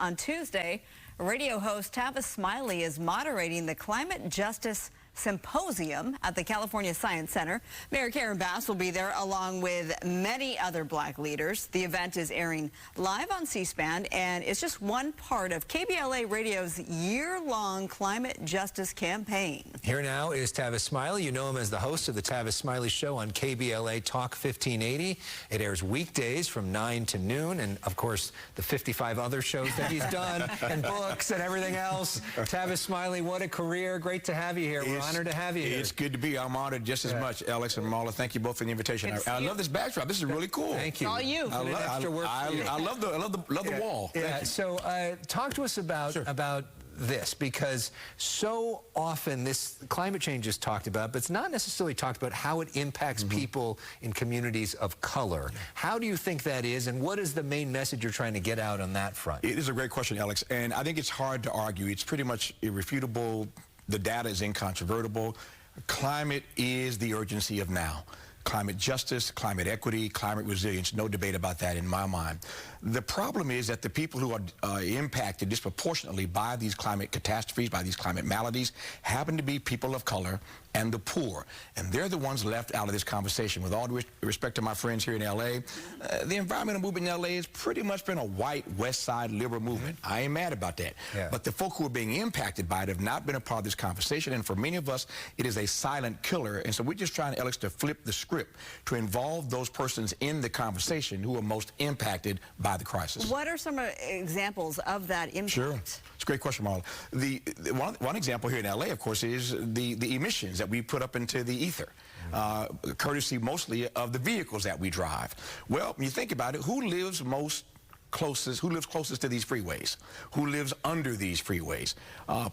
On Tuesday, radio host Tavis Smiley is moderating the Climate Justice Symposium at the California Science Center. Mayor Karen Bass will be there along with many other black leaders. The event is airing live on C-SPAN, and it's just one part of KBLA Radio's year-long climate justice campaign. Here now is Tavis Smiley. You know him as the host of the Tavis Smiley Show on KBLA Talk 1580. It airs weekdays from 9 to noon, and of course the 55 other shows that he's done and books and everything else. Tavis Smiley, what a career. Great to have you here. We're honored to have you here. It's good to be here. I'm honored just as much, Alex and Marla. Thank you both for the invitation. I love this backdrop. This is really cool. Thank you. All you. I love the wall. Yeah. So talk to us about this, because so often this climate change is talked about, but it's not necessarily talked about how it impacts people in communities of color. How do you think that is, and what is the main message you're trying to get out on that front? It is a great question, Alex, and I think it's hard to argue. It's pretty much irrefutable. The data is incontrovertible. Climate is the urgency of now. Climate justice, climate equity, climate resilience, no debate about that in my mind. The problem is that the people who are impacted disproportionately by these climate catastrophes, by these climate maladies, happen to be people of color and the poor. And they're the ones left out of this conversation. With all due respect to my friends here in L.A., the environmental movement in L.A. has pretty much been a white West Side liberal movement. I ain't mad about that. Yeah. But the folk who are being impacted by it have not been a part of this conversation. And for many of us, it is a silent killer. And so we're just trying, Alex, to flip the script to involve those persons in the conversation who are most impacted by the crisis. What are some examples of that impact? Sure. It's a great question, Marla. One example here in L.A., of course, is the emissions that we put up into the ether, courtesy mostly of the vehicles that we drive. Well, when you think about it, who lives closest to these freeways? Who lives under these freeways?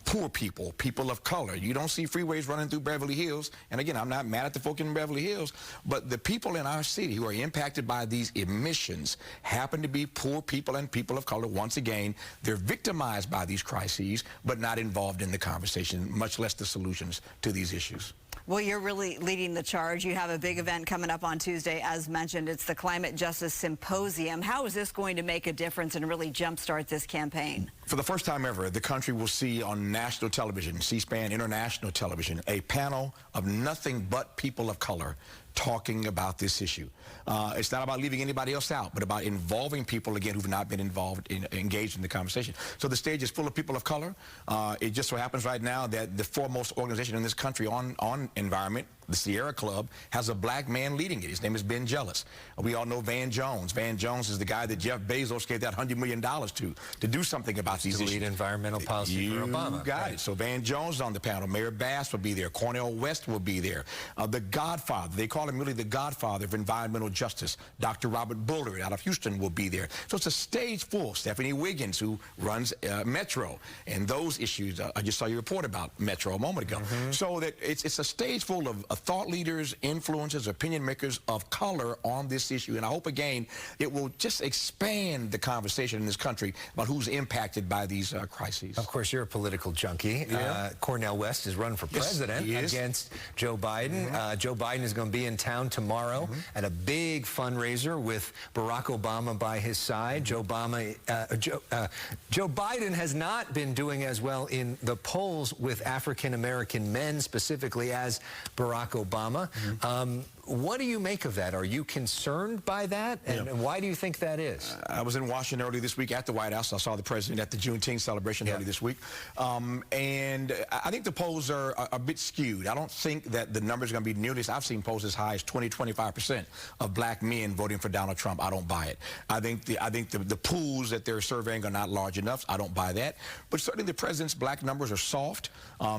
Poor people, people of color. You don't see freeways running through Beverly Hills. And again, I'm not mad at the folk in Beverly Hills, but the people in our city who are impacted by these emissions happen to be poor people and people of color. Once again, they're victimized by these crises, but not involved in the conversation, much less the solutions to these issues. Well, you're really leading the charge. You have a big event coming up on Tuesday, as mentioned. It's the Climate Justice Symposium. How is this going to make a difference and really jumpstart this campaign? For the first time ever, the country will see on national television, C-SPAN international television, a panel of nothing but people of color talking about this issue. It's not about leaving anybody else out, but about involving people, again, who've not been engaged in the conversation. So the stage is full of people of color. It just so happens right now that the foremost organization in this country on environment, the Sierra Club, has a black man leading it. His name is Ben Jealous. We all know Van Jones. Van Jones is the guy that Jeff Bezos gave that $100 million to do something about these issues. To lead environmental policy for Obama. You got it. So Van Jones is on the panel. Mayor Bass will be there. Cornel West will be there. The Godfather, they call him really the Godfather of environmental justice, Dr. Robert Bullard out of Houston will be there. So it's a stage full. Stephanie Wiggins, who runs Metro, and those issues. I just saw your report about Metro a moment ago. So that it's a stage full of thought leaders, influencers, opinion makers of color on this issue. And I hope, again, it will just expand the conversation in this country about who's impacted by these crises. Of course, you're a political junkie. Yeah. Cornel West is running for president against Joe Biden. Joe Biden is going to be in town tomorrow at a big fundraiser with Barack Obama by his side. Joe Biden has not been doing as well in the polls with African-American men specifically as Barack Obama. What do you make of that? Are you concerned by that? And why do you think that is? I was in Washington early this week at the White House. I saw the president at the Juneteenth celebration early this week. And I think the polls are a bit skewed. I don't think that the numbers are going to be nearly as I've seen polls as high as 20-25% of black men voting for Donald Trump. I don't buy it. I think the pools that they're surveying are not large enough. I don't buy that. But certainly the president's black numbers are soft.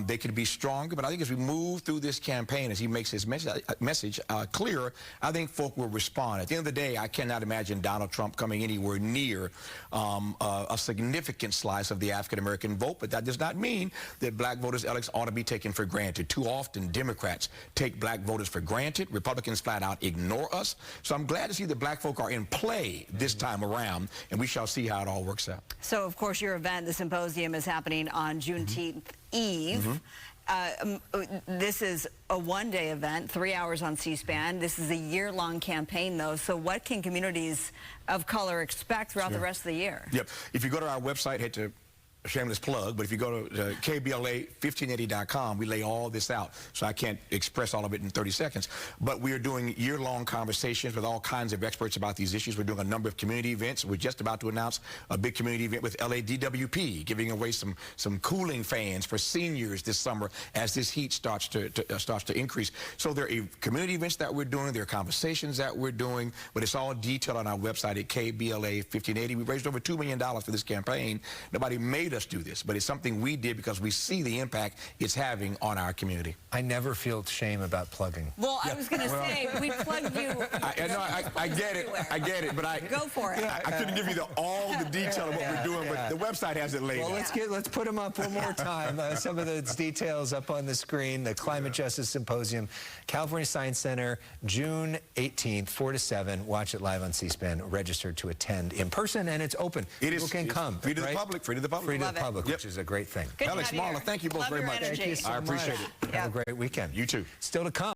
They could be stronger. But I think as we move through this campaign, as he makes his message clearer, I think folk will respond. At the end of the day, I cannot imagine Donald Trump coming anywhere near a significant slice of the African-American vote, but that does not mean that black voters, Alex, ought to be taken for granted. Too often, Democrats take black voters for granted. Republicans flat out ignore us. So I'm glad to see that black folk are in play this time around, and we shall see how it all works out. So, of course, your event, the Symposium, is happening on Juneteenth Eve. This is a one-day event, 3 hours on C-SPAN. This is a year-long campaign, though. So what can communities of color expect throughout the rest of the year? Yep. If you go to our website, head to shameless plug, but if you go to KBLA1580.com, we lay all this out, so I can't express all of it in 30 seconds. But we are doing year-long conversations with all kinds of experts about these issues. We're doing a number of community events. We're just about to announce a big community event with LADWP, giving away some cooling fans for seniors this summer as this heat starts to increase. So there are community events that we're doing, there are conversations that we're doing, but it's all detailed on our website at KBLA1580. We raised over $2 million for this campaign. Nobody made us do this, but it's something we did because we see the impact it's having on our community. I never feel shame about plugging. Well, I was going to say, we plugged you. I get it, but Go for it. I couldn't give you all the detail of what we're doing, but the website has it laid out. Well, let's put them up one more time. Some of the details up on the screen. The Climate Justice Symposium, California Science Center, June 18th, 4 to 7. Watch it live on C-SPAN. Registered to attend in person, and it's open. People can come. Free to the public. Free to the public. Free to the public, which is a great thing. Good Alex, Marla, thank you both very much. Thank you so much. much. Have a great weekend. You too. Still to come.